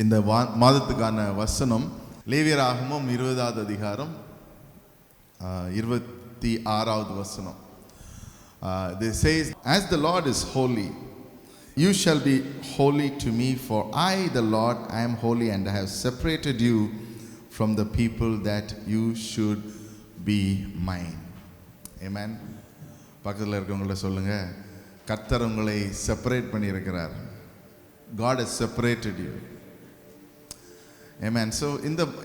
இந்த மாதத்துக்கான வசனம் லேவியராகமம் 20வது அதிகாரம் 26வது வசனம். This says, as the Lord is holy, you shall be holy to me, for I, the Lord, I am holy, and I have separated you from the people that you should be mine. Amen. பக்கத்தில் இருக்கவங்கள சொல்லுங்க, கர்த்தர் உங்களை separate பண்ணியிருக்கிறார். God has separated you. Amen. So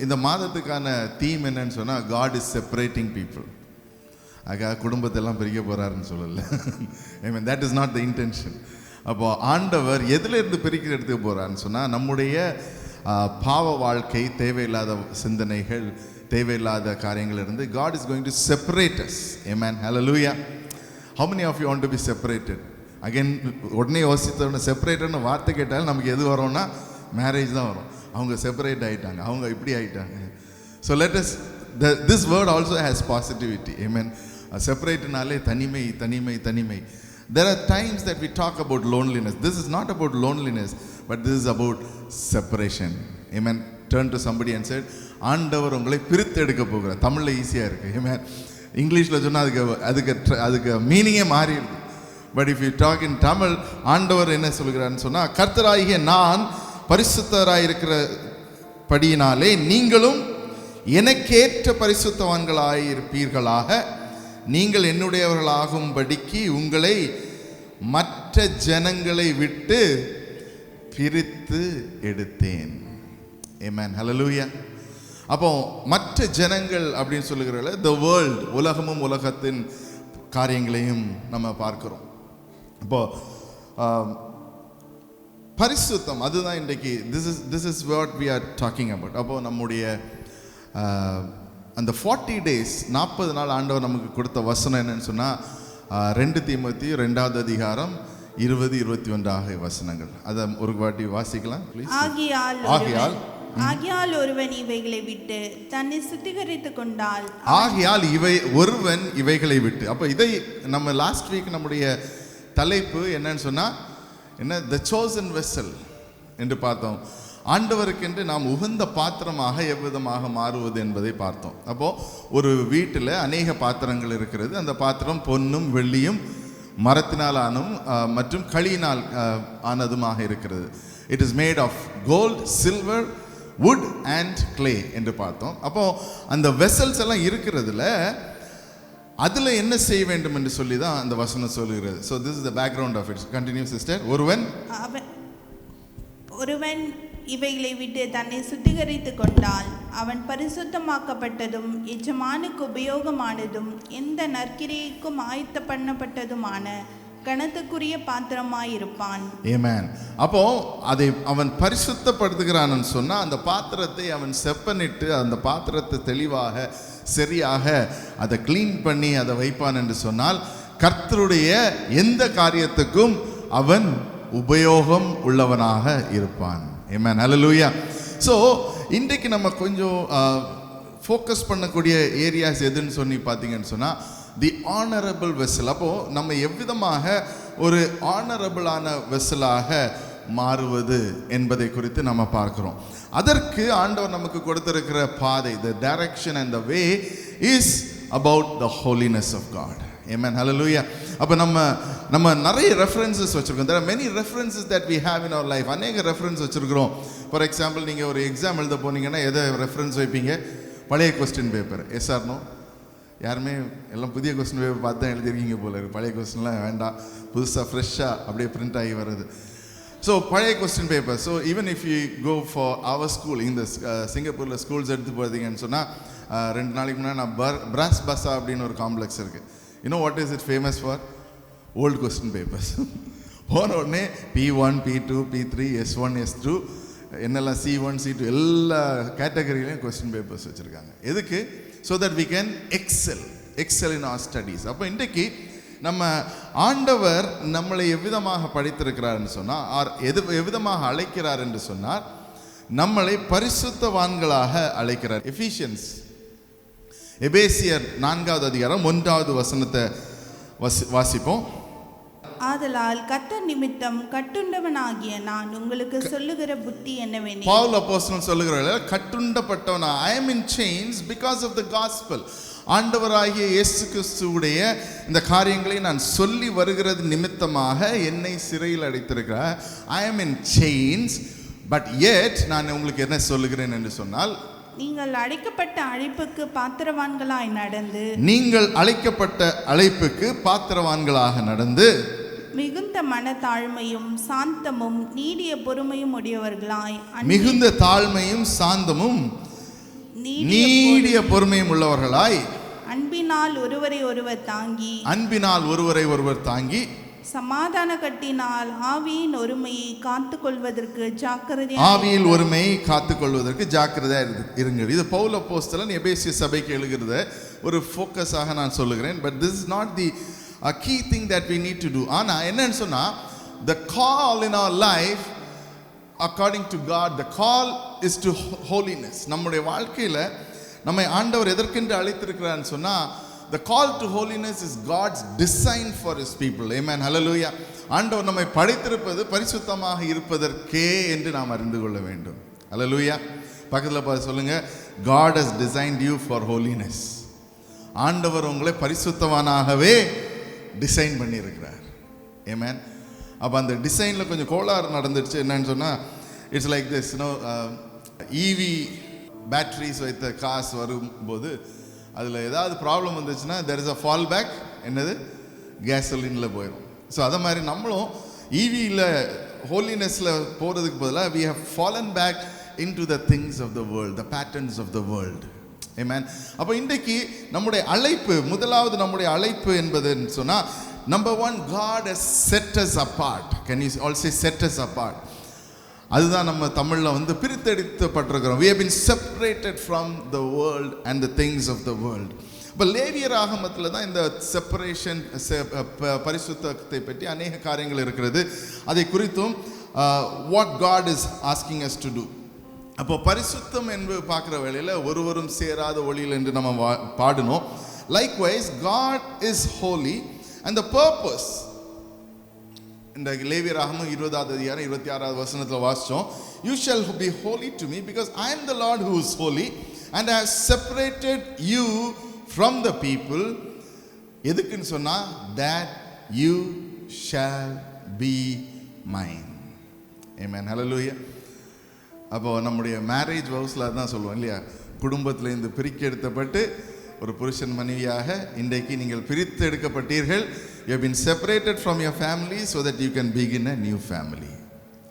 இந்த மாதத்துக்கான theme என்னன்னு சொன்னால், God is separating people. ஆக குடும்பத்தெல்லாம் பிரிக்க போகிறாருன்னு சொல்லலை. Amen. That is not the intention. அப்போ ஆண்டவர் எதிலிருந்து பிரிக்கிற எடுத்துக்க போகிறாருன்னு சொன்னால், நம்முடைய பாவ வாழ்க்கை, தேவையில்லாத சிந்தனைகள், தேவையில்லாத காரியங்களிலிருந்து God is going to separate us. Amen. Hallelujah. How many of you want to be separated? Again, உடனே யோசித்தோட செப்பரேட்டட்னு வார்த்தை கேட்டாலும் நமக்கு எது வரும்னா மேரேஜ் தான் வரும். அவங்க செப்பரேட் ஆகிட்டாங்க, அவங்க இப்படி ஆகிட்டாங்க. So let us this word also has positivity. Amen. செப்பரேட்னாலே தனிமை தனிமை தனிமை. There are times that we talk about loneliness. This is not about loneliness, but this is about separation. Amen. Turn to somebody and said, ஆண்டவர் உங்களை பிரித்து எடுக்க போகிறார். தமிழில் ஈஸியாக இருக்குது. Amen. இங்கிலீஷில் சொன்னால் அதுக்கு மீனிங்கே மாறிடுது. But if you talk in Tamil, ஆண்டவர் என்ன சொல்கிறான்னு சொன்னால், கர்த்தராகிய நான் பரிசுத்தராயிருக்கிறபடியினாலே நீங்களும் எனக்கேற்ற பரிசுத்தவான்களாயிருப்பீர்களாக, நீங்கள் என்னுடையவர்களாகும்படிக்கு உங்களை மற்ற ஜனங்களை விட்டு பிரித்து எடுத்தேன். Amen. Hallelujah. அப்போ மற்ற ஜனங்கள் அப்படின்னு சொல்லுகிறல the world, உலகமும் உலகத்தின் காரியங்களையும் நம்ம பார்க்கிறோம். இப்போ பரிசுத்தம், அதுதான் இன்றைக்கு this is what we are talking about. அப்போ நம்முடைய அந்த 40 days 40 நாள் ஆண்டவர் நமக்கு கொடுத்த வசனம் என்னன்னு சொன்னால், 2 தீமோத்தேயு 2வது அதிகாரம் 20-21 வசனங்கள். அதை ஒரு வாட்டி வாசிக்கலாம் ப்ளீஸ். ஆகையால் ஒருவன் இவைகளை விட்டு தன்னை சுத்திகரித்துக் கொண்டால், ஆகையால் ஒருவன் இவைகளை விட்டு. அப்போ இதை நம்ம லாஸ்ட் வீக் நம்முடைய தலைப்பு என்னன்னு சொன்னால் என்ன, the chosen vessel என்று பார்த்தோம். ஆண்டவருக்கென்று நாம் உகந்த பாத்திரமாக எவ்விதமாக மாறுவது என்பதை பார்த்தோம். அப்போது ஒரு வீட்டில் அநேக பாத்திரங்கள் இருக்கிறது. அந்த பாத்திரம் பொன்னும் வெள்ளியும் மரத்தினால் ஆனும் மற்றும் களியினால் ஆனதுமாக இருக்கிறது. It is made of gold, silver, wood and clay என்று பார்த்தோம். அப்போது அந்த வெசல்ஸ் எல்லாம் இருக்கிறதுல அதில் என்ன செய்ய வேண்டும் என்று சொல்லி தான் அந்த வசனம் சொல்லுகிறது. So this is the background of it. Continue sister. ஒருவன் இவைகளை விட்டு தன்னை சுத்திகரித்துக் கொண்டால் அவன் பரிசுத்தமாக்கப்பட்டதும் எஜமானுக்கு உபயோகமானதும் எந்த நற்கிரியைக்கும் ஆயத்த பண்ணப்பட்டதுமான கணத்துக்குரிய பாத்திரமாயிருப்பான். ஆமென். அப்போ அதை அவன் பரிசுத்தப்படுத்துகிறான்னு சொன்னா, அந்த பாத்திரத்தை அவன் செப்பனிட்டு அந்த பாத்திரத்தை தெளிவாக சரியாக அதை கிளீன் பண்ணி அதை வைப்பான் என்று சொன்னால், கர்த்தருடைய எந்த காரியத்துக்கும் அவன் உபயோகம் உள்ளவனாக இருப்பான். ஆமென். ஹல்லேலூயா. ஸோ இன்றைக்கு நம்ம கொஞ்சம் ஃபோக்கஸ் பண்ணக்கூடிய ஏரியாஸ் எதுன்னு சொல்லி பார்த்தீங்கன்னு சொன்னால், தி ஆனரபிள் வெசல். அப்போது நம்ம எவ்விதமாக ஒரு ஆனரபிளான வெசலாக மாறுவது என்பதை குறித்து நம்ம பார்க்கிறோம். அதற்கு ஆண்டவர் நமக்கு கொடுத்திருக்கிற பாதை, the direction and the way is about the holiness of God. Amen. Hallelujah. அப்போ நம்ம நிறைய ரெஃபரன்சஸ் வச்சுருக்கோம். there are many references that we have in our life. அநேக ரெஃபரன்ஸ் வச்சுருக்கிறோம். ஃபார் எக்ஸாம்பிள், நீங்கள் ஒரு எக்ஸாம் எழுத போனீங்கன்னா எதை ரெஃபரன்ஸ் வைப்பீங்க? பழைய question paper. Yes or no? யாருமே எல்லாம் புதிய கொஸ்டின் பேப்பர் பார்த்து தான் எழுதியிருக்கீங்க போல இருக்குது. பழைய கொஸ்டின்லாம் வேண்டாம், புதுசாக ஃப்ரெஷ்ஷாக அப்படியே பிரிண்ட் ஆகி வருது. ஸோ பழைய question paper. So even if you go for our school, இந்த சிங்கப்பூரில் ஸ்கூல்ஸ் எடுத்து போகிறீங்கன்னு சொன்னால், 2 நாளைக்கு முன்னாடி நான் பிராஸ் பஸா அப்படின்னு ஒரு காம்ப்ளெக்ஸ் இருக்குது. You know what is it famous for? Old question papers. போன உடனே P1, P2, P3, S1, S2 என்னெல்லாம் C1, C2 எல்லா கேட்டகரியிலையும் கொஸ்டின் பேப்பர்ஸ் வச்சுருக்காங்க. எதுக்கு? so that we can excel in our studies. அப்போ இன்றைக்கு நம்ம ஆண்டவர் நம்மளை எவ்விதமாக படித்திருக்கிறார்னு சொன்னால், எவ்விதமாக அழைக்கிறார் என்று சொன்னார், நம்மளை பரிசுத்தவான்களாக அழைக்கிறார். எபேசியர் 4வது அதிகாரம் 1வது வசனத்தை வாசிப்போம். ஆதலால் கர்த்தர் நிமித்தம் கட்டுண்டவனாகிய நான் உங்களுக்கு சொல்லுகிற புத்தி என்னவெனில், பவுல் அப்போஸ்தலன் சொல்லுகிறார், கட்டுண்டப்பட்டவனா, I am in chains because of the gospel. ஆண்டவராகிய இயேசு கிறிஸ்துவுடைய இந்த காரியங்களை நான் சொல்லி வருகிறது நிமித்தமாக என்னை சிறையில் அடைத்திருக்கிறார். I am in chains, but yet நான் உங்களுக்கு என்ன சொல்லுகிறேன் என்று சொன்னால், நீங்கள் அழைக்கப்பட்ட அழைப்புக்கு பாத்திரவான்களாய் நடந்து, நீங்கள் அழைக்கப்பட்ட அழைப்புக்கு பாத்திரவான்களாக நடந்து, மிகுந்த மனத்தாழ்மையும் சாந்தமும் நீடிய பொறுமையும் உடையவர்களாய், மிகுந்த தாழ்மையும் சாந்தமும் நீடிய பொறுமையும் உள்ளவர்களாய், அன்பினால் ஒருவரை ஒருவர் தாங்கி, அன்பினால் ஒருவரை ஒருவர் தாங்கி, சமாதான கட்டினால் ஆவியின் ஒருமையை காத்துக் கொள்வதற்கு ஜாக்கிரதையா, ஆவியில் ஒருமையை காத்துக்கொள்வதற்கு ஜாக்கிரதையா இருங்கள். இது பவுல் அப்போஸ்தலன் எபேசிய சபைக்கு எழுகிறத ஒரு ஃபோக்கஸாக நான் சொல்லுகிறேன். But this is not the key thing that we need to do. ஆனா என்னன்னு சொன்னா, the call in our life according to God, the call is to holiness. நம்முடைய வாழ்க்கையில நம்மை ஆண்டவர் எதற்கென்று அழைத்திருக்கிறான்னு சொன்னா, the call to holiness is God's design for his people. Amen, hallelujah. ஆண்டவர் நம்மை படைத்திருப்பது பரிசுத்தமாக இருப்பதற்கே என்று நாம் அறிந்து கொள்ள வேண்டும். hallelujah. பக்கத்துல பார்த்து சொல்லுங்க, God has designed you for holiness. ஆண்டவர் உங்களை பரிசுத்தவானாகவே டிசைன் பண்ணியிருக்கிறார். ஆமென். அப்போ அந்த டிசைனில் கொஞ்சம் கோளாறு நடந்துடுச்சு. என்னன்னு சொன்னால், it's like this, EV batteries வைத்த காசு வரும்போது அதில் ஏதாவது ப்ராப்ளம் வந்துச்சுன்னா there is a fall back, என்னது, கேசோலினில் போயிடும். ஸோ அதை மாதிரி நம்மளும் ஈவியில் ஹோலினஸில் போகிறதுக்கு பதிலாக we have fallen back into the things of the world, the patterns of the world. Amen. அப்போ இன்றைக்கு நம்முடைய அழைப்பு, முதலாவது நம்முடைய அழைப்பு என்பதுன்னு சொன்னா, number one, God has set us apart. Can you all say set us apart? அதுதான் நம்ம தமிழ்ல வந்து பிரித்தெடுக்கப்பட்டிருக்கிறோம். We have been separated from the world and the things of the world. இப்போ லேவியர் ஆகமத்தில் தான் இந்த செப்பரேஷன், பரிசுத்தத்தை பற்றி அநேக காரியங்கள் இருக்கிறது. அதை குறித்தும் what God is asking us to do. அப்போ பரிசுத்தம் என்பது பார்க்குற வேளையில் ஒருவரும் சேராத ஒளியில் என்று நம்ம பாடணும். Likewise God is holy and the purpose, இந்த லேவியர் ஆகமம் 20வது அதிகாரம் 26வது வசனத்தில் வாசிச்சோம், you shall be holy to me because I am the Lord who is holy and I have separated you from the people. எதுக்குன்னு சொன்னா, that you shall be mine. Amen, hallelujah. அப்போ நம்முடைய marriage ஹவுஸில் தான் சொல்லுவோம் இல்லையா, குடும்பத்திலேருந்து பிரிக்க எடுக்கப்பட்டு ஒரு புருஷன் மனைவியாக இன்றைக்கு நீங்கள் பிரித்து எடுக்கப்பட்டீர்கள். You have been separated from your family so that you can begin a new family.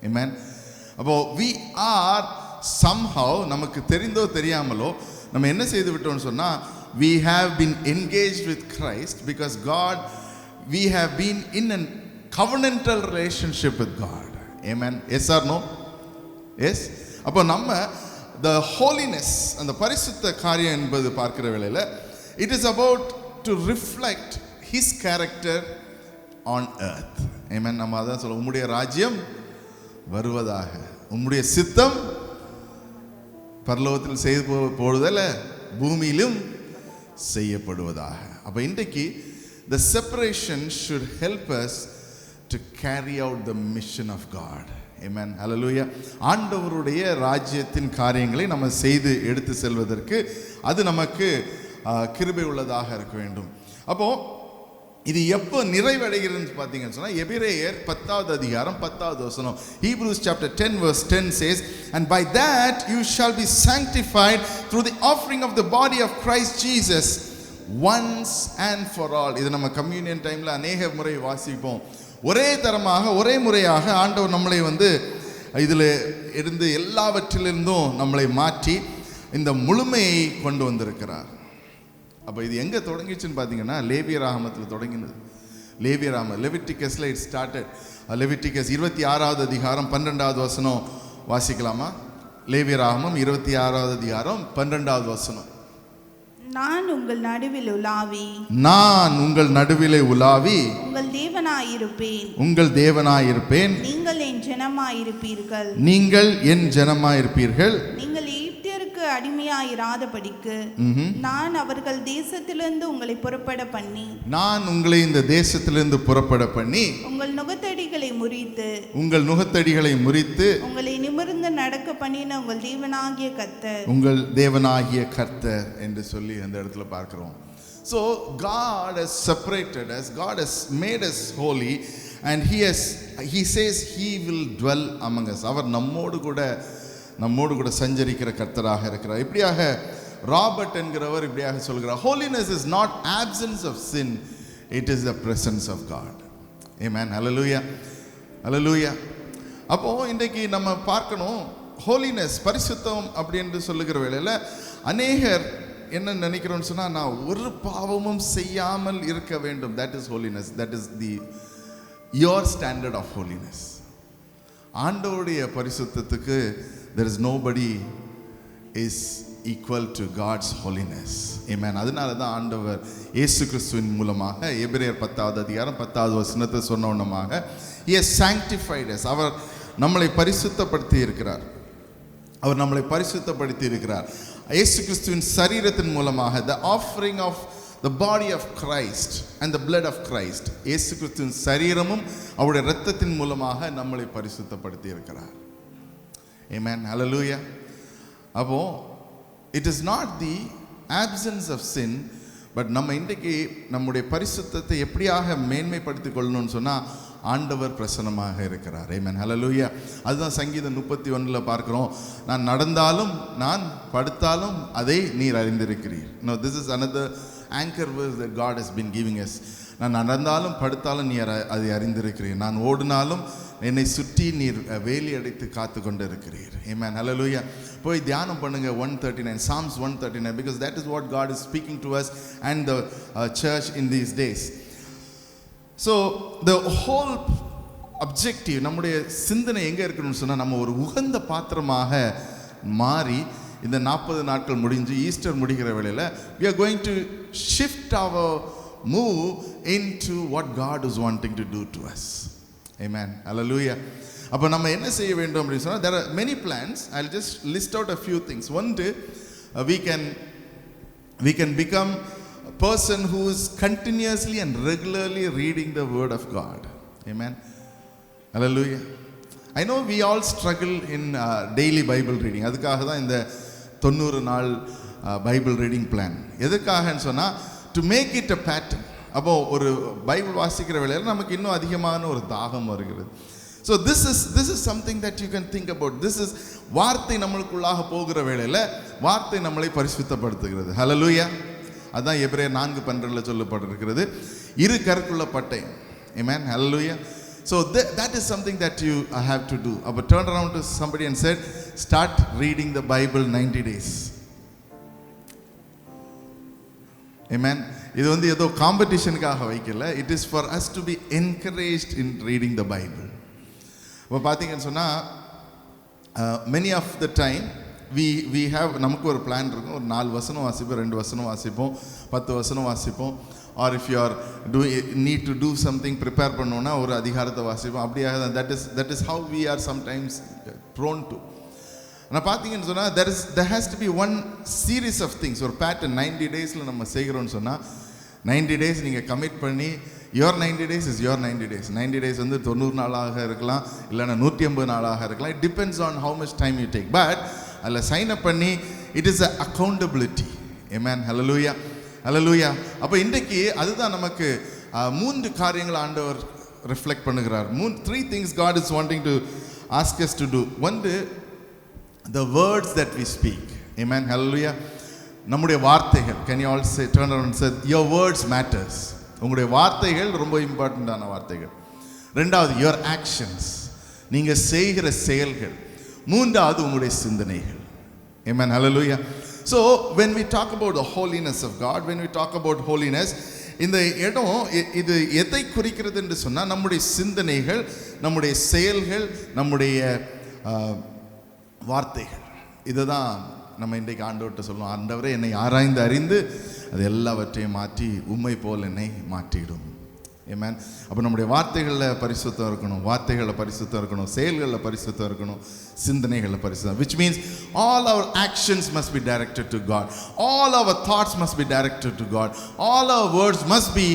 Amen. அப்போ we are somehow, நமக்கு தெரிந்தோ தெரியாமலோ நம்ம என்ன செய்து விட்டோம்னு சொன்னா, we have been engaged with Christ because God, we have been in a covenantal relationship with God. Amen. Yes or no? Yes. அப்போ நம்ம the holiness, அந்த பரிசுத்த காரியம் என்பது பார்க்கிற வேளையில், it is about to reflect his character on earth. Amen. நம்ம அதான் சொல்ல, உம்முடைய ராஜ்யம் வருவதாக, உம்முடைய சித்தம் பரலோகத்தில் செய்து போடுதல்ல பூமியிலும் செய்யப்படுவதாக. அப்போ இன்றைக்கு the separation should help us to carry out the mission of God. Amen, hallelujah. ஆண்டவருடைய ராஜ்யத்தின் காரியங்களை நம்ம செய்து எடுத்து செல்வதற்கு அது நமக்கு கிருபை உள்ளதாக இருக்க வேண்டும். அப்போ இது எப்போ நிறைவடைகிறது பார்த்தீங்கன்னு சொன்னா, எபிரேயர் 10வது அதிகாரம் 10வது வசனம், Hebrews chapter 10 verse 10 says, and by that you shall be sanctified through the offering of the body of Christ Jesus once and for all. இது நம்ம கம்யூனியன் டைம்ல அநேக முறை வாசிப்போம். ஒரே தரமாக ஒரே முறையாக ஆண்டவர் நம்மளை வந்து இதில் இருந்து எல்லாவற்றிலிருந்தும் நம்மளை மாற்றி இந்த முழுமையை கொண்டு வந்திருக்கிறார். அப்போ இது எங்கே தொடங்கிச்சுன்னு பார்த்தீங்கன்னா, லேவியர் ஆகமத்தில் தொடங்கினது. லேவியர் ஆகமம் லெவிட்டிகஸில் இட் ஸ்டார்டட். லெவிட்டிகஸ் 26வது அதிகாரம் 12வது வசனம் வாசிக்கலாமா? லேவியர் ஆகமம் 26வது அதிகாரம் 12வது வசனம். நான் உங்கள் நடுவில் உலாவி, நான் உங்கள் நடுவிலே உலாவி உங்கள் தேவனாயிருப்பேன், உங்கள் தேவனாயிருப்பேன், நீங்கள் என் ஜனமாயிருப்பீர்கள், நீங்கள் என் ஜனமாயிருப்பீர்கள், நீங்கள் எகிப்தியருக்கு அடிமையாயிராதபடிக்கு நான் அவர்கள் தேசத்திலிருந்து உங்களை புறப்பட பண்ணி நான் உங்களை இந்த தேசத்திலிருந்து புறப்பட பண்ணி உங்கள் நுகத்தடிகளை முறித்து உங்களை நிமிர்ந்து நடக்க பண்ணின உங்கள் தேவனாகிய கர்த்தர் என்று சொல்லி அந்த இடத்துல பார்க்கிறோம். So God has separated us, God has made us holy, and he says he will dwell among us. அவர் நம்மோடு கூட சஞ்சரிக்கிற கர்த்தராக இருக்கிறார். இப்படியாக ராபர்ட் என்கிறவர் இப்படியாக சொல்கிறார், holiness is not absence of sin, it is the presence of God. Amen. Hallelujah. Hallelujah. அப்போ இன்றைக்கு நம்ம பார்க்கணும், ஹோலினஸ் பரிசுத்தம் அப்படி என்று சொல்லுகிற வேளையில் அநேகர் என்ன நினைக்கிறோம்னு சொன்னால், நான் ஒரு பாவமும் செய்யாமல் இருக்க வேண்டும். That is holiness. That is your standard of holiness. ஆண்டவருடைய பரிசுத்தத்துக்கு there is nobody is equal to God's holiness. Amen. அதனால தான் ஆண்டவர் இயேசு கிறிஸ்துவின் மூலமாக எபிரேயர் 10வது அதிகாரம் 10வது வசனத்தை சொன்னவனமாக he has sanctified us. அவர் நம்மளை பரிசுத்தப்படுத்தி இருக்கிறார். இயேசு கிறிஸ்துவின் சரீரத்தின் மூலமாக the offering of the body of Christ and the blood of Christ, இயேசு கிறிஸ்துவின் சரீரமும் அவருடைய இரத்தத்தின் மூலமாக நம்மளை பரிசுத்தப்படுத்தி இருக்கிறார். Amen. Hallelujah. அப்போ it is not the absence of sin, but நம்ம இன்றைக்கு நம்முடைய பரிசுத்தத்தை எப்படியாக மேன்மைப்படுத்திக் கொள்ளணும்னு சொன்னால், ஆண்டவர் பிரசன்னமாக இருக்கிறார். Amen. Hallelujah. அதுதான் சங்கீதம் 31 பார்க்கிறோம், நான் நடந்தாலும் நான் படுத்தாலும் அதை நீர் அறிந்திருக்கிறீர். No, this is another anchor verse that God has been giving us. நான் நடந்தாலும் படுத்தாலும் நீர் அதை அறிந்திருக்கிறீர், நான் ஓடினாலும் என்னை சுற்றி நீர் வேலி அடைத்து காத்து கொண்டு இருக்கிறீர். Amen. Hallelujah. போய் தியானம் பண்ணுங்க 139, Psalms 139, because that is what God is speaking to us and the church in these days. So the whole objective, நம்முடைய சிந்தனை எங்கே இருக்கணும்னு சொன்னால், நம்ம ஒரு உகந்த பாத்திரமாக மாறி இந்த 40 நாட்கள் முடிஞ்சு ஈஸ்டர் முடிகிற வேளையில் we are going to shift our move into what God is wanting to do to us. Amen. Hallelujah. அப்போ நம்ம என்ன செய்ய வேண்டும் அப்படின்னு சொன்னால், there are many plans. I'll just list out a few things. One, we can become a person who is continuously and regularly reading the word of God. Amen. Hallelujah. I know we all struggle in daily Bible reading. அதுக்காக தான் இந்த 90 நாள் Bible reading plan. எதுக்காகன்னு சொன்னால், to make it a pattern. அப்போ ஒரு Bible வாசிக்கிற வேளையில் நமக்கு இன்னும் அதிகமான ஒரு தாகம் வருகிறது. So this is something that you can think about. This is வார்த்தை நம்மளுக்குள்ளாக போகிற வேளையில் வார்த்தை நம்மளை பரிசுத்தப்படுத்துகிறது. ஹல்லேலூயா. அதான் எபிரேயர் 4:12 சொல்லப்பட்டிருக்கிறது, இரு கருக்குள்ள பட்டயம். Amen. Hallelujah. So that is something that you have to do. அப்போ turn around to somebody and said, start reading the Bible 90 days. Amen. இது ஏதோ காம்படிஷனுக்காக வைக்கல. It is for us to be encouraged in reading the Bible. இப்போ பார்த்தீங்கன்னு சொன்னால், many of the time we have, நமக்கு ஒரு plan இருக்கும், ஒரு 4 வசனம் வாசிப்போம், 2 வசனம் வாசிப்போம், 10 வசனம் வாசிப்போம். or if you are need to do something, prepare பண்ணோன்னா ஒரு அதிகாரத்தை வாசிப்போம். அப்படியாக that is how we are sometimes prone to. ஆனால் பார்த்தீங்கன்னு சொன்னால், there has to be one series of things, ஒரு பேட்டர்ன். 90 டேஸில் நம்ம செய்கிறோன்னு சொன்னால், 90 டேஸ் நீங்கள் கமிட் பண்ணி, your 90 days is your 90 days. 90 days 90 நாளாக இருக்கலாம், இல்லைன்னா 180 நாளாக இருக்கலாம். It depends on how much time you take. But அதில் சைன் அப் பண்ணி, it is a accountability. Amen. Hallelujah. Hallelujah. அப்போ இன்றைக்கு அதுதான் நமக்கு 3 காரியங்கள் ஆண்டவர் ரிஃப்ளெக்ட் பண்ணுகிறார். 3 things God is wanting to ask us to do. One, the words that we speak. Amen. Hallelujah. நம்முடைய வார்த்தைகள். Can you all say, turn around and say, your words matters. உங்களுடைய வார்த்தைகள் ரொம்ப இம்பார்ட்டண்டான வார்த்தைகள். 2வது, your actions, நீங்க செய்கிற செயல்கள். 3வது, உங்களுடைய சிந்தனைகள். Amen. Hallelujah. So when we talk about the holiness of God, when we talk about holiness, இந்த இடம் இது எதை குறிக்கிறது என்று சொன்னால், நம்முடைய சிந்தனைகள், நம்முடைய செயல்கள், நம்முடைய வார்த்தைகள். இதுதான் நம்ம இன்றைக்கு ஆண்டவர்கிட்ட சொல்லணும். ஆண்டவரே, என்னை ஆராய்ந்து அறிந்து அது எல்லாவற்றையும் மாற்றி உம்மை போல் என்னை மாற்றிடும். ஆமென். அப்போ நம்முடைய வார்த்தைகளில் பரிசுத்தம் இருக்கணும், வார்த்தைகளில் பரிசுத்தம் இருக்கணும், செயல்களில் பரிசுத்தம் இருக்கணும், சிந்தனைகளில் பரிசுத்தம். Which means all our actions must be directed to God. All our thoughts must be directed to God. All our words must be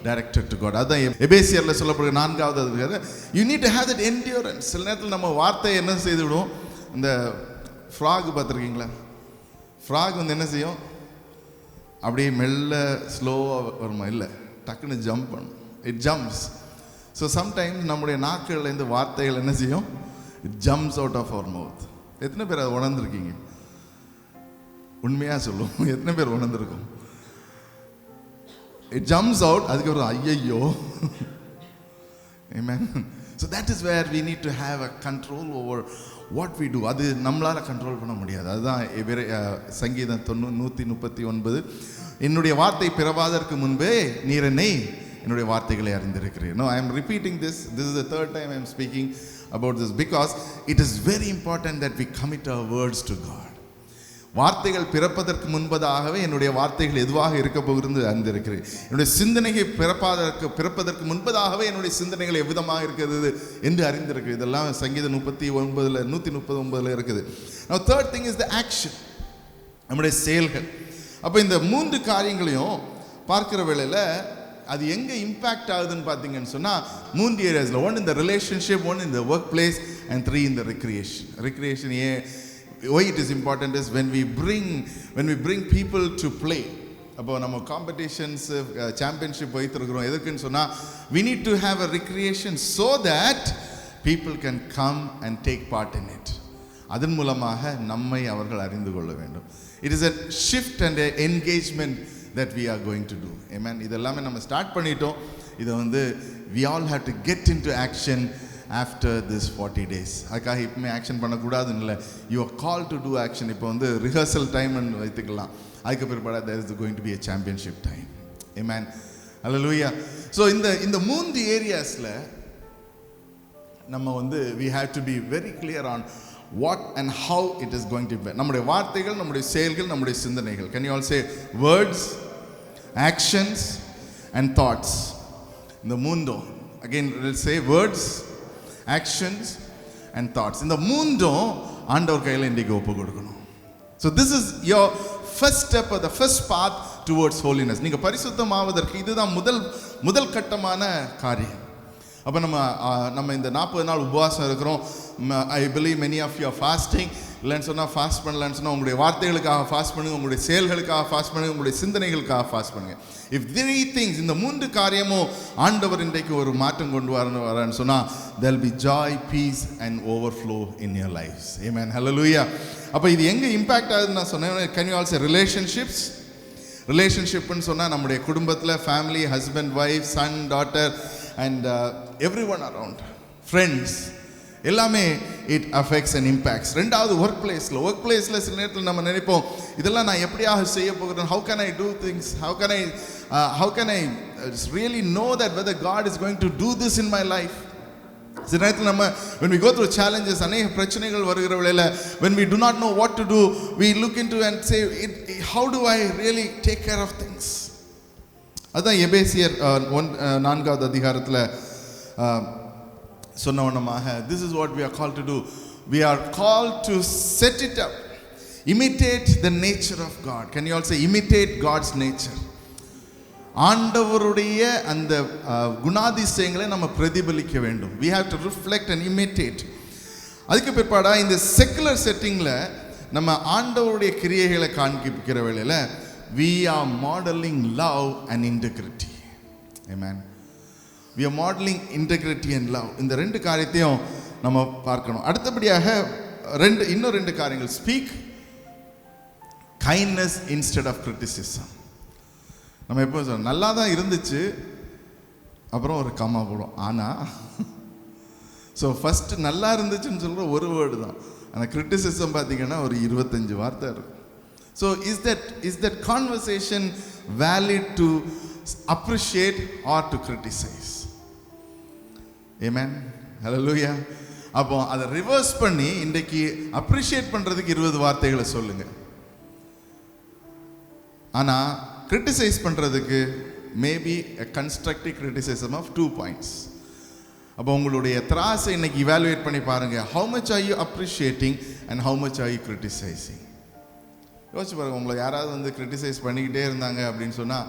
directed to God. அதான் எபேசியரில் சொல்லப்படுகிற 4வது அதிகாரம். You need to have that endurance. சில நேரத்தில் நம்ம வார்த்தையை என்ன செய்து விடுவோம், இந்த ஃப்ராக் பார்த்துருக்கீங்களா? ஃப்ராக் வந்து என்ன செய்யும், அப்படியே மெல்ல ஸ்லோவாக வருமா? இல்லை, டக்குன்னு ஜம்ப் பண்ணும். It jumps. ஸோ சம்டைம்ஸ் நம்முடைய நாட்கள்லேருந்து வார்த்தைகள் என்ன செய்யும், it jumps out of her mouth. எத்தனை பேர் அதை உணர்ந்துருக்கீங்க? உண்மையாக சொல்லுவோம், எத்தனை பேர் உணர்ந்துருக்கோம்? இட் ஜம்ப்ஸ் அவுட், அதுக்கப்புறம் ஐயையோ. Amen. So that is where we need to have a control over what we do. அது நம்மளால் கண்ட்ரோல் பண்ண முடியாது. அதுதான் சங்கீதம் 139, என்னுடைய வார்த்தை பிறவாதற்கு முன்பே நீர் என்னுடைய வார்த்தைகளை அறிந்திருக்கிறேன். No, I am repeating this. This is the third time I am speaking about this because it is very important that we commit our words to God. வார்த்தைகள் பிறப்பதற்கு முன்பதாகவே என்னுடைய வார்த்தைகள் எதுவாக இருக்க போகிறது அறிந்திருக்கிறேன். என்னுடைய சிந்தனைகள் பிறப்பதற்கு முன்பதாகவே என்னுடைய சிந்தனைகள் எவ்விதமாக இருக்கிறது என்று அறிந்திருக்கிறேன். இதெல்லாம் சங்கீதம் 139 இருக்குது. Now third thing is the action. நம்முடைய செயல்கள். அப்போ இந்த 3 காரியங்களையும் பார்க்கிற வேளையில் அது எங்கே இம்பேக்ட் ஆகுதுன்னு பார்த்தீங்கன்னு சொன்னால் 3 ஏரியாஸில். 1 in the relationship, 1 in the workplace and 3 in the recreation. Recreation, why it is important is when we bring people to play. அப்போ நம்ம காம்படிஷன்ஸ் சாம்பியன்ஷிப் வைத்திருக்கிறோம். எதுக்குன்னு சொன்னால் we need to have a recreation so that people can come and take part in it. அதன் மூலமாக நம்மை அவர்கள் அறிந்து கொள்ள வேண்டும். It is a shift and a engagement that we are going to do. Amen. இதெல்லாமே நம்ம ஸ்டார்ட் பண்ணிட்டோம். இதை வந்து we all have to get into action after this 40 days. அதுக்காக இப்போமே ஆக்ஷன் பண்ணக்கூடாதுன்னு இல்லை. You are called to do action. இப்போ வந்து ரிஹர்சல் டைம்னு வைத்துக்கலாம். அதுக்கு பிற்பாடு there is going to be a championship time. Amen. Hallelujah. So இந்த 3 ஏரியாஸில் நம்ம வந்து we have to be very clear on what and how it is going to be. நம்முடைய வார்த்தைகள், நம்முடைய செயல்கள், நம்முடைய சிந்தனைகள். Can you all say words, actions and thoughts? இந்த மூன்றும், again let's say words, actions and thoughts. இந்த மூன்றும் ஆண்டவர் கையில் இன்றைக்கு ஒப்பு கொடுக்கணும். So this is your first step or the first path towards holiness. நீங்கள் பரிசுத்தமாவதற்கு இதுதான் முதல் கட்டமான காரியம். அப்போ நம்ம இந்த 40 நாள் உபவாசம் இருக்கிறோம். I believe many of you are fasting. இல்லைன்னு சொன்னால் ஃபாஸ்ட் பண்ணலன்னு சொன்னால் உங்களுடைய வார்த்தைகளுக்காக ஃபாஸ்ட் பண்ணுங்கள், உங்களுடைய செயல்களுக்காக ஃபாஸ்ட் பண்ணுங்கள், உங்களுடைய சிந்தனைகளுக்காக ஃபாஸ்ட் பண்ணுங்கள். இஃப் 3 things, இந்த 3 காரியமும் ஆண்டவர் இன்றைக்கு ஒரு மாற்றம் கொண்டு வரன்னு சொன்னால் there will be joy, peace and overflow in your lives. Amen. Hallelujah. அப்போ இது எங்கே இம்பேக்ட் ஆகுதுன்னு நான் சொன்னேன். Can you all say relationships? ரிலேஷன்ஷிப்னு சொன்னால் நம்முடைய குடும்பத்தில் family, husband, wife, son, daughter and everyone around, friends, எல்லாமே இட் அஃபெக்ட்ஸ் அண்ட் இம்பேக்ட்ஸ். ரெண்டாவது ஒர்க் பிளேஸில் சில நேரத்தில் நம்ம நினைப்போம், இதெல்லாம் நான் எப்படியாக செய்ய போகிறேன், how can I do things, how can I really know that whether God is going to do this in my life. சில நேரத்தில் நம்ம when we go through challenges, அநேக பிரச்சனைகள் வருகிற வேளையில் when we do not know what to do, we look into and say how do I really take care of things. அதுதான் எபேசியர் 4வது அதிகாரத்தில் சொன்னவனமாக this is what we are called to do. We are called to set it up, imitate the nature of God. Can you all say imitate God's nature? ஆண்டவருடைய அந்த குணாதிசயங்களை நம்ம பிரதிபலிக்க வேண்டும். We have to reflect and imitate. அதுக்கு பிற்பாடா இந்த secular செட்டிங்கில் நம்ம ஆண்டவருடைய கிரியைகளை காண்பிக்கிற வேளையில் we are modeling love and integrity. Amen. We are modeling integrity and love. இந்த 2 காரியத்தையும் நம்ம பார்க்கணும். அடுத்தபடியாக இன்னும் 2 காரியங்கள். Speak kindness instead of criticism. நம்ம எப்போ சொல்றோம், நல்லா தான் இருந்துச்சு, அப்புறம் ஒரு கம்மா போடும். ஆனால் ஸோ ஃபஸ்ட்டு நல்லா இருந்துச்சுன்னு சொல்கிற ஒரு வேர்டு தான், ஆனால் கிரிட்டிசிசம் பார்த்தீங்கன்னா ஒரு 25 வார்த்தை இருக்கும். So is that conversation valid to appreciate or to criticize? Amen. Hallelujah. அப்போ அதை ரிவர்ஸ் பண்ணி இன்றைக்கு அப்ரிஷியேட் பண்ணுறதுக்கு 20 வார்த்தைகளை சொல்லுங்க, ஆனால் கிரிட்டிசைஸ் பண்ணுறதுக்கு maybe a constructive criticism of 2 points. அப்போ உங்களுடைய திராசை இன்னைக்கு இவாலுவேட் பண்ணி பாருங்க. how much are you appreciating and how much are you criticizing? யோசிச்சு பாருங்க, உங்களை யாராவது வந்து கிரிட்டிசைஸ் பண்ணிக்கிட்டே இருந்தாங்க அப்படின்னு சொன்னால்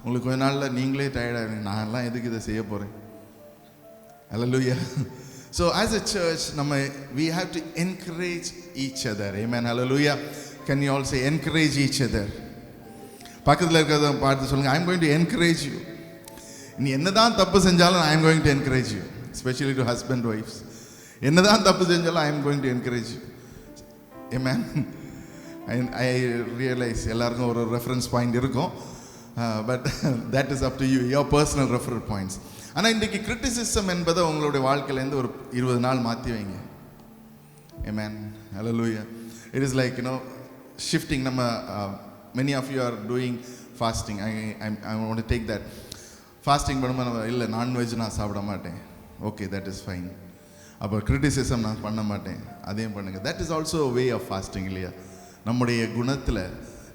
உங்களுக்கு கொஞ்ச நாளில் நீங்களே டயர்டாக நான்லாம் எதுக்கு இதை செய்ய போகிறேன். Hallelujah. So as a church, we have to encourage each other. Amen. Hallelujah. Can you all say encourage each other? பக்கத்தில் இருக்கிறத பார்த்து சொல்லுங்க, I am going to encourage you. நீ என்னதான் தப்பு செஞ்சாலும் I am going to encourage you. Especially to husband wives. என்னதான் தப்பு செஞ்சாலும் I am going to encourage you. Amen. I realize எல்லாருக்கும் ஒரு ரெஃபரன்ஸ் பாயிண்ட் இருக்கும். But that is up to you, your personal reference points. ஆனால் இன்றைக்கு criticism என்பதை உங்களுடைய வாழ்க்கையிலேருந்து ஒரு 20 நாள் மாற்றி வைங்க. Amen. Hallelujah. It is like, shifting. Many of you are doing fasting. I want to take that. Fasting பண்ணும்போது இல்லை நான்வெஜ் நான் சாப்பிட மாட்டேன். Okay, that is fine. அப்போ கிரிட்டிசிசம் நான் பண்ண மாட்டேன், அதையும் பண்ணுங்க. That is also a way of fasting இல்லையா? நம்முடைய குணத்தில்,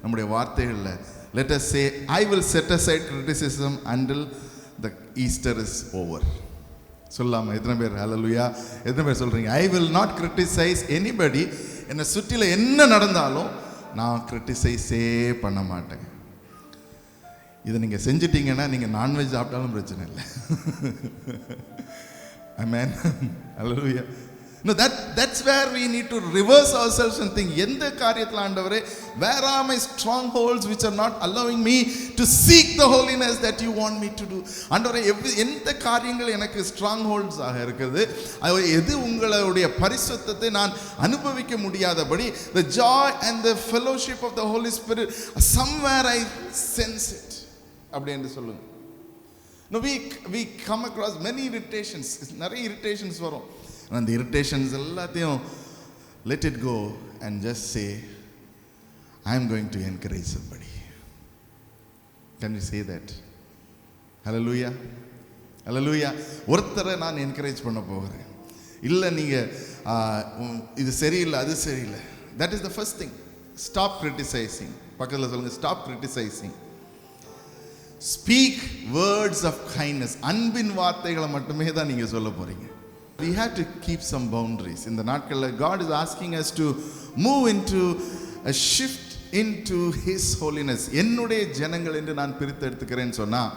நம்முடைய வார்த்தைகளில் let us say, I will set aside criticism until the Easter is over. சொல்லாமா? எத்தனை பேர் ஹalleluya? எத்தனை பேர் சொல்றீங்க I will not criticize anybody? என்னை சுற்றில என்ன நடந்தாலும் நான் கிரிட்டிசைஸே பண்ண மாட்டேன். இதை நீங்கள் செஞ்சிட்டீங்கன்னா நீங்கள் நான்வெஜ் சாப்பிட்டாலும் பிரச்சனை இல்லை. Amen. Hallelujah. No, that's where we need to reverse ourselves and think, எந்த காரியத்தில் ஆண்டவரே, where are my strongholds which are not allowing me to seek the holiness that you want me to do? ஆண்டவரே, எந்த காரியங்கள் எனக்கு strongholds ஆக இருக்குது, எது உங்களுடைய பரிசுத்தத்தை நான் அனுபவிக்க முடியாதபடி, the joy and the fellowship of the Holy Spirit, somewhere I sense it. அப்படி என்று சொல்லுங்க. No, we come across many irritations. நிறைய irritations வரும். அந்த irritations எல்லாத்தையும் let it go and just say, I am going to encourage somebody. Can you say that? Hallelujah. Hallelujah. ஒருத்தரை நான் encourage பண்ண போகிறேன். இல்லை நீங்கள் இது சரியில்லை, அது சரியில்லை. That is the first thing. Stop criticizing. பக்கத்தில் சொல்லுங்க, stop criticizing. Speak words of kindness. அன்பின் வார்த்தைகளை மட்டுமே தான் நீங்கள் சொல்ல போறீங்க. We have to keep some boundaries. இந்த நாட்களில் God is asking us to move into a shift into His holiness. என்னுடைய ஜனங்கள் என்று நான் பிரித்து எடுத்துக்கிறேன்னு சொன்னால்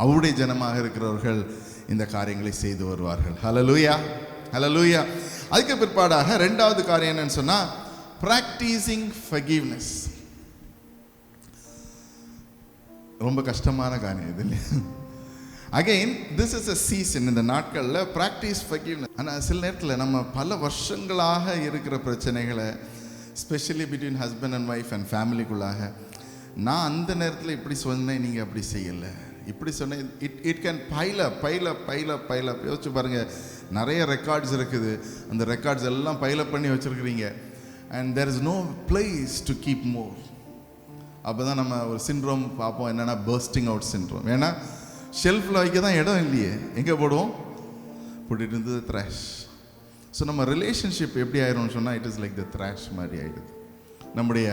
அவருடைய ஜனமாக இருக்கிறவர்கள் இந்த காரியங்களை செய்து வருவார்கள். ஹalleluya. ஹalleluya. அதுக்கு பிற்பாடாக ரெண்டாவது காரியம் என்னன்னு சொன்னால் practicing forgiveness. ரொம்ப கஷ்டமான காரியம் இது இல்லையா? Again this is a season. இந்த நாட்களில் ப்ராக்டிஸ் ஃபர்கிவ்னஸ். ஆனால் சில நேரத்தில் நம்ம பல வருஷங்களாக இருக்கிற பிரச்சனைகளை, specially between husband and wife and ஃபேமிலிக்குள்ளாக, நான் அந்த நேரத்தில் இப்படி சொன்னேன், நீங்கள் அப்படி செய்யலை, இப்படி சொன்னேன், இட் கேன் பைல யோசிச்சு பாருங்கள். நிறைய ரெக்கார்ட்ஸ் இருக்குது, அந்த ரெக்கார்ட்ஸ் எல்லாம் பைலப் பண்ணி வச்சுருக்கிறீங்க. And there is no place to keep more. அப்போ தான் நம்ம ஒரு சிண்ட்ரோம் பார்ப்போம், என்னென்னா பர்ஸ்டிங் அவுட் சிண்ட்ரோம். ஏன்னா ஷெல்ஃபில் வைக்க தான் இடம் இல்லையே, எங்கே போடுவோம்? போட்டுட்டு இருந்தது த்ராஷ். ஸோ நம்ம ரிலேஷன்ஷிப் எப்படி ஆயிரும்னு சொன்னால் it is like the trash மாதிரி ஆகிடுது. நம்முடைய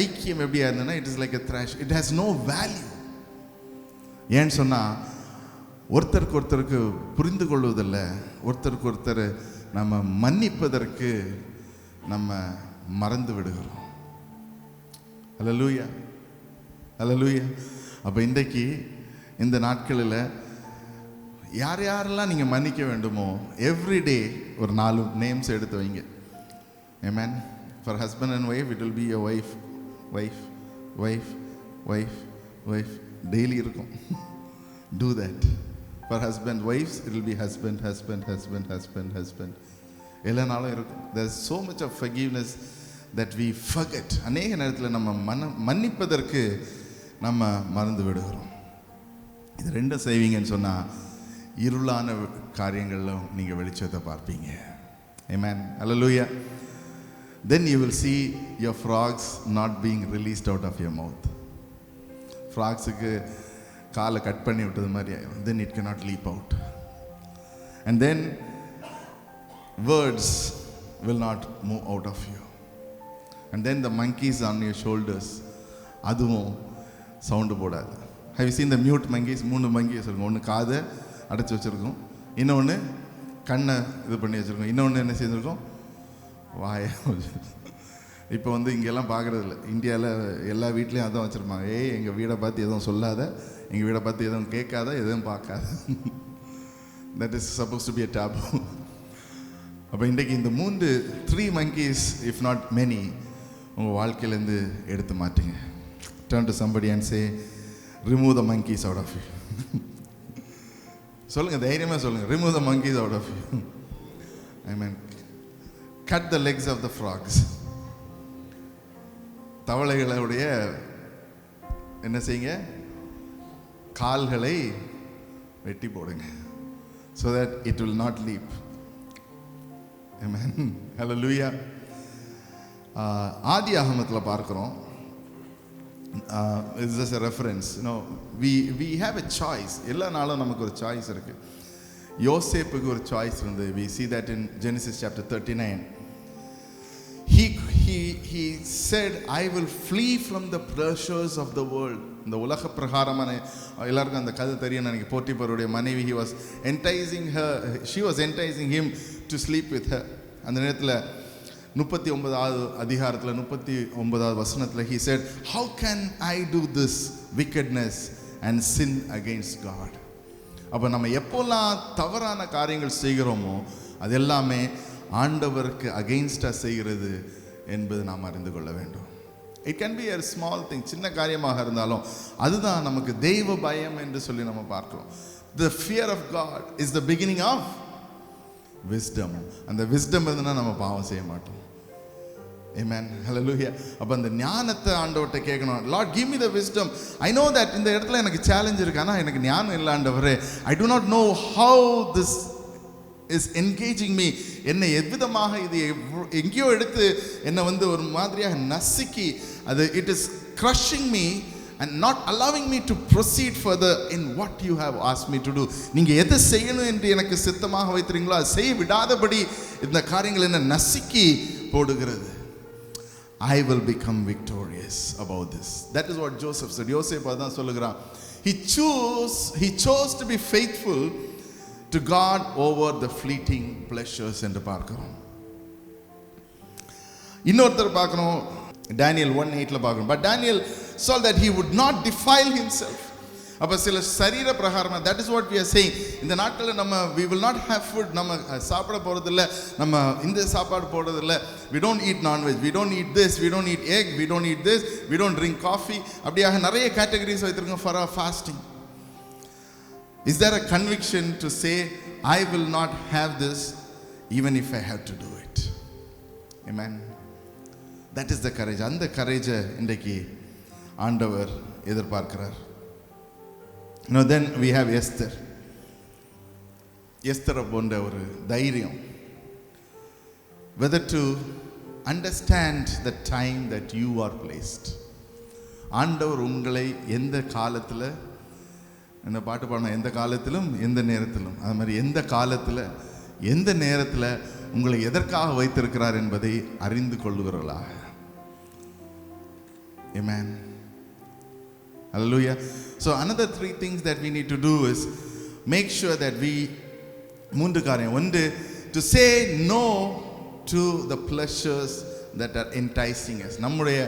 ஐக்கியம் எப்படி ஆயிருந்ததுன்னா it is like a trash. It has no value. ஏன்னு சொன்னால் ஒருத்தருக்கு ஒருத்தருக்கு புரிந்து கொள்வதில்லை, ஒருத்தருக்கு ஒருத்தர் நம்ம மன்னிப்பதற்கு நம்ம மறந்து விடுகிறோம். ஹல்லேலூயா. ஹல்லேலூயா. அப்போ இன்றைக்கு இந்த நாட்களில் யார் யாரெல்லாம் நீங்கள் மன்னிக்க வேண்டுமோ எவ்ரிடே ஒரு 4 நேம்ஸ் எடுத்து வைங்க. Amen. For husband and wife it will be your wife wife wife wife wife daily இருக்கும். Do that. For husband wives it will be husband husband husband husband husband. எல்லா நாளும் இருக்கும். There is so much of forgiveness that we forget. அநேக நேரத்தில் நம்ம மன்னிப்பதற்கு நம்ம மறந்து விடுகிறோம். இது ரெண்டும் செய்வீங்கன்னு சொன்னால் இருளான காரியங்களில் நீங்கள் வெளிச்சத்தை பார்ப்பீங்க. Amen. Hallelujah. Then you will see your frogs not being released out of your mouth. ஃப்ராக்ஸுக்கு காலை கட் பண்ணி விட்டது மாதிரி ஆயிடும். Then it cannot leap out. And then words will not move out of you. And then the monkeys on your shoulders, அதுவும் sound போடாது. How you seen the mute monkeys? 3 monkeys இருக்கும். ஒன்று காதை அடைச்சி வச்சுருக்கோம், இன்னொன்று கண்ணை இது பண்ணி வச்சுருக்கோம், இன்னொன்று என்ன செய்திருக்கோம், வாயை. இப்போ வந்து இங்கெல்லாம் பார்க்குறதில்ல, இந்தியாவில் எல்லா வீட்லேயும் அதான் வச்சுருப்பாங்க. எங்கள் வீடை பார்த்து எதுவும் சொல்லாத, எங்கள் வீடை பார்த்து எதுவும் கேட்காத, எதுவும் பார்க்காத. That is suppose to be a taboo. அப்போ இன்றைக்கு இந்த 3 monkeys, இஃப் நாட் மெனி, உங்கள் வாழ்க்கையிலேருந்து எடுத்து மாட்டுங்க. Turn to somebody and say, remove the monkeys out of you. சொல்லுங்கள், தைரியமாக சொல்லுங்கள், remove the monkeys out of you. Amen. Cut the legs of the frogs. தவளைகளுடைய என்ன செய்யுங்க, கால்களை வெட்டி போடுங்க. So that it will not leap. Amen. Hallelujah. ஆதி ஆகமத்தில் பார்க்கிறோம். It's just a reference. We have a choice. எல்லா நாளும் நமக்கு ஒரு சாய்ஸ் இருக்கு. யோசேப்புக்கு ஒரு சாய்ஸ் இருந்தது. We see that in Genesis chapter 39. He said, I will flee from the pleasures of the world. இந்த உலக பிரகாரமான, எல்லாருக்கும் அந்த கதை தெரியும் நினைக்க, போத்திபருடைய மனைவி, he was enticing her, she was enticing him to sleep with her. அந்த நேரத்தில் 39வது அதிகாரத்தில் 39வது வசனத்தில் he said, how can I do this wickedness and sin against God? அப்போ நம்ம எப்போல்லாம் தவறான காரியங்கள் செய்கிறோமோ அது எல்லாமே ஆண்டவருக்கு அகெயின்ஸ்டாக செய்கிறது என்பது நாம் அறிந்து கொள்ள வேண்டும். It can be a small thing, சின்ன காரியமாக இருந்தாலும் அதுதான் நமக்கு தெய்வ பயம் என்று சொல்லி நம்ம பார்க்கிறோம். The fear of God is the beginning of wisdom. அந்த wisdom இருந்ததுன்னா நம்ம பாவம் செய்ய மாட்டோம். Amen. Hallelujah. அப்போ அந்த ஞானத்தை ஆண்டவர்கிட்ட கேட்கணும். Lord, give me the wisdom. I know that இந்த இடத்துல எனக்கு சேலஞ்ச் இருக்கு, ஆனால் எனக்கு ஞானம் இல்லை ஆண்டவரே. I do not know how this is engaging me. என்னை எவ்விதமாக இது எங்கேயோ எடுத்து என்னை வந்து ஒரு மாதிரியாக நசுக்கி அது it is crushing me and not allowing me to proceed further in what you have asked me to do. நீங்கள் எதை செய்யணும் என்று எனக்கு சித்தமாக வைத்திருங்களோ அதை செய்ய விடாதபடி இந்த காரியங்கள் என்ன நசுக்கி போடுகிறது. I will become victorious about this. That is what Joseph said. யோசேப்பு அதான் சொல்லுகிறான். He chose to be faithful to God over the fleeting pleasures என்று பார்க்கிறோம். இன்னொருத்தர் பார்க்கிறோம், Daniel 1:8 பார்க்கிறோம். But Daniel saw that he would not defile himself. அப்போ சில சரீர பிரகாரமாக, that is what we are saying. இந்த நாட்களில் நம்ம we will not have food, நம்ம சாப்பிட போகிறதில்ல, நம்ம இந்த சாப்பாடு போடுறதில்ல, we don't eat non-veg, we don't eat this, we don't eat egg, we don't eat this, we don't drink coffee. அப்படியாக நிறைய categories வைத்திருக்கோம் for our fasting. Is there a conviction to say, I will not have this even if I have to do it? Amen. That is the courage. அந்த courage இன்றைக்கு ஆண்டவர் எதிர்பார்க்கிறார். Then we have Esther. Esther போன்ற ஒரு தைரியம். Whether to understand the time that you are placed. ஆண்டவர் உங்களை எந்த காலத்தில், இந்த பாட்டு பாடணும், எந்த காலத்திலும் எந்த நேரத்திலும், அது மாதிரி எந்த காலத்தில் எந்த நேரத்தில் உங்களை எதற்காக வைத்திருக்கிறார் என்பதை அறிந்து கொள்ளுகிறவர்களாக. Amen. Hallelujah. So another 3 things that we need to do is make sure that we, 3 காரியம். ஒன்று, to say no to the pleasures that are enticing us. நம்முடைய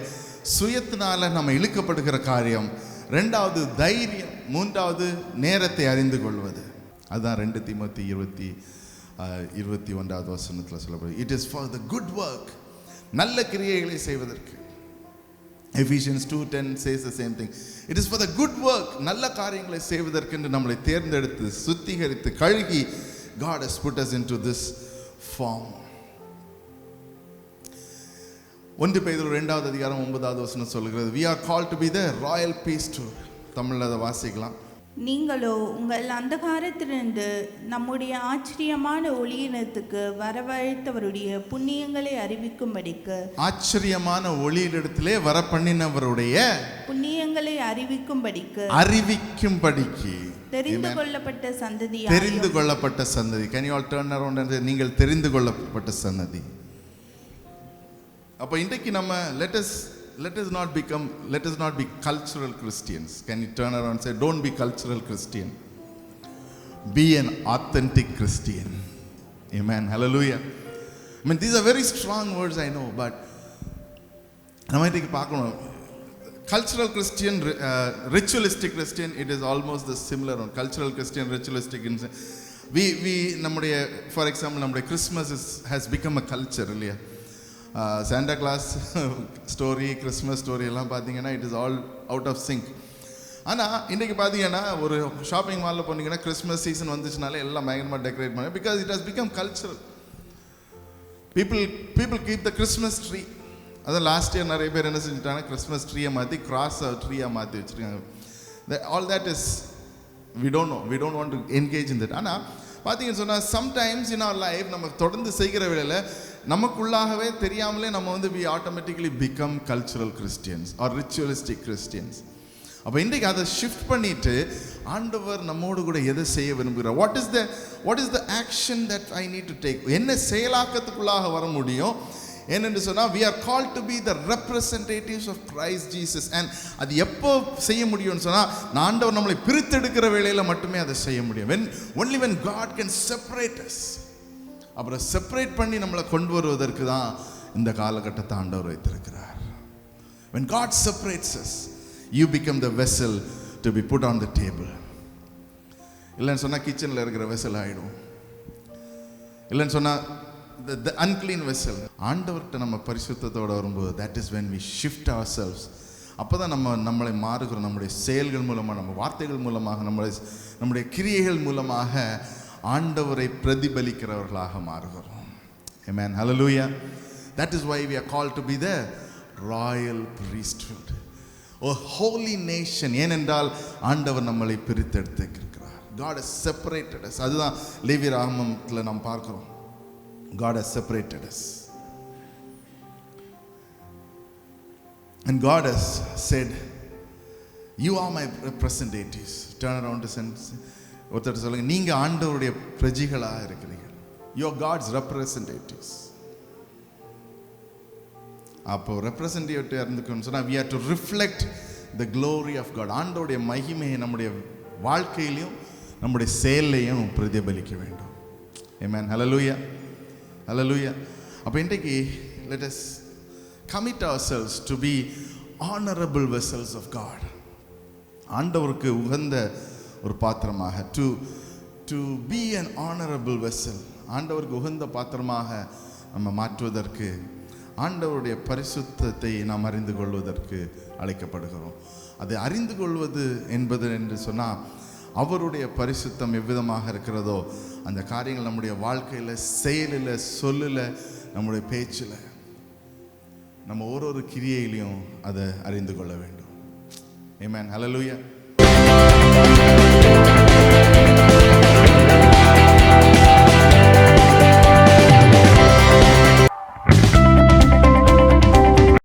சுயத்தினால நம்ம இழுக்கப்படுகிற காரியம். 2வது தைரியம். 3வது நேரத்தை அறிந்து கொள்வது. அதுதான் 2 தீமோத்தி 21வது வசனத்தில் சொல்லப்படுது. It is for the good work, நல்ல கிரியைகளை செய்வதற்கு. Ephesians 2:10 says the same thing. It is for the good work, நல்ல காரியங்களை செய்வதற்கு என்று நம்மளை தேர்ந்தெடுத்து சுத்திகரித்து கழுகி God has put us into this form. 1 பேதுரு 2வது அதிகாரம் 9வது வசனம் சொல்கிறது, we are called to be the royal priesthood. தமிழ்ல அதை வாசிக்கலாம். நீங்களோ உங்கள் அந்தகாரத்திலிருந்து நம்முடைய ஆச்சரியமான ஒளியினத்துக்கு வரவழைத்தவருடைய புண்ணியங்களை அறிவிக்கும்படிக்கு, ஆச்சரியமான ஒளியிடத்திலே வர பண்ணினவருடைய புண்ணியங்களை அறிவிக்கும்படிக்கு தெரிந்து கொள்ளப்பட்ட சந்ததி. Can you all turn around and say, நீங்கள் தெரிந்து கொள்ளப்பட்ட சந்ததி. அப்போ இன்றைக்கு நம்ம let us let us not be cultural Christians. Can you turn around and say, don't be cultural Christian. Be an authentic Christian. Amen. Hallelujah. I mean, these are very strong words, I know, but நம்ம இன்னைக்கு பார்க்கணும். Cultural Christian, ritualistic Christian, it is almost the similar one. Cultural Christian, ritualistic. We நம்முடைய, for example, நம்முடைய Christmas has become a culture இல்லையா? Santa Claus story, Christmas story எல்லாம் பார்த்தீங்கன்னா it is all out of sync. ஆனால் இன்றைக்கி பார்த்தீங்கன்னா ஒரு shopping மாலில் போனீங்கன்னா கிறிஸ்மஸ் சீசன் வந்துச்சுனாலே எல்லாம் பயங்கரமாக டெக்கரேட் பண்ணி, because it has become cultural. People keep the Christmas tree. அதான் லாஸ்ட் இயர் நிறைய பேர் என்ன செஞ்சுட்டாங்க, கிறிஸ்மஸ் ட்ரீயை மாற்றி கிராஸ் ட்ரீயாக மாற்றி வச்சுருக்காங்க. All that is we don't want to engage in that. ஆனால் பார்த்தீங்கன்னு சொன்னால் சம்டைம்ஸ் இன் அவர் லைஃப் நம்ம தொடர்ந்து செய்கிற வேளையில் நமக்குள்ளாகவே தெரியாமலே நம்ம வந்து we automatically become cultural Christians or ritualistic Christians. அப்போ இன்றைக்கு அதை ஷிஃப்ட் பண்ணிட்டு ஆண்டவர் நம்மோடு கூட எதை செய்ய விரும்புகிறார், what is the action that I need to take, என்ன செயலாக்கத்துக்குள்ளாக வர முடியும் ஏனென்று சொன்னால் we are called to be the representatives of Christ Jesus. and அது எப்போ செய்ய முடியும்னு சொன்னால் ஆண்டவர் நம்மளை பிரித்தெடுக்கிற வேளையில் மட்டுமே அதை செய்ய முடியும். only when God can separate us. அப்புறம் செப்பரேட் பண்ணி நம்மளை கொண்டு வருவதற்கு தான் இந்த காலகட்டத்தை ஆண்டவர் வைத்திருக்கிறார். when God separates us, you become the vessel to be put on the table. இல்லைன்னு சொன்னால் கிச்சனில் இருக்கிற வெசல் ஆகிடும். இல்லைன்னு சொன்னால் the unclean vessel. ஆண்டவர்கிட்ட நம்ம பரிசுத்தத்தோடு வரும்போது that is when we shift ourselves. அப்போ தான் நம்மளை மாறுகிறோம். நம்முடைய செயல்கள் மூலமாக, நம்ம வார்த்தைகள் மூலமாக, நம்முடைய கிரியைகள் மூலமாக ஆண்டவரை பிரதிபலிக்கிறவர்களாக மாறுகிறோம். Amen. Hallelujah. That is why we are called to be the royal priesthood, a holy nation. ஏனென்றால் ஆண்டவர் நம்மளை பிரித்தெடுத்திருக்கிறார். God has separated us. அதுதான் லேவி ராகமத்தில் நாம் பார்க்கிறோம். God has separated us. And God has said, you are my representatives. Turn around to sense. ஒருத்தர் சொல்லுங்க, நீங்க ஆண்டவருடைய பிரஜைகளாக இருக்கிறீர்கள். You are God's representatives. அப்போ ரெப்ரசன்டேட்டிவ் இருந்துக்கணும்னு சொன்னால் we have to reflect the glory of God. ஆண்டவருடைய மகிமையை நம்முடைய வாழ்க்கையிலையும் நம்முடைய செயலையும் பிரதிபலிக்க வேண்டும். Amen. Hallelujah. Hallelujah. அப்போ இன்றைக்கு let us commit ourselves to be honorable vessels of God. ஆண்டவருக்கு உகந்த ஒரு பாத்திரமாக, to be an honorable vessel. ஆண்டவருக்கு உகந்த பாத்திரமாக நம்ம மாற்றுவதற்கு, ஆண்டவருடைய பரிசுத்தத்தை நாம் அறிந்து கொள்வதற்கு அழைக்கப்படுகிறோம். அதை அறிந்து கொள்வது என்பது என்று சொன்னால் அவருடைய பரிசுத்தம் எவ்விதமாக இருக்கிறதோ அந்த காரியங்கள் நம்முடைய வாழ்க்கையில், செயலில், சொல்லில், நம்முடைய பேச்சில், நம்ம ஒரு கிரியையிலையும் அதை அறிந்து கொள்ள வேண்டும். Amen. Hallelujah.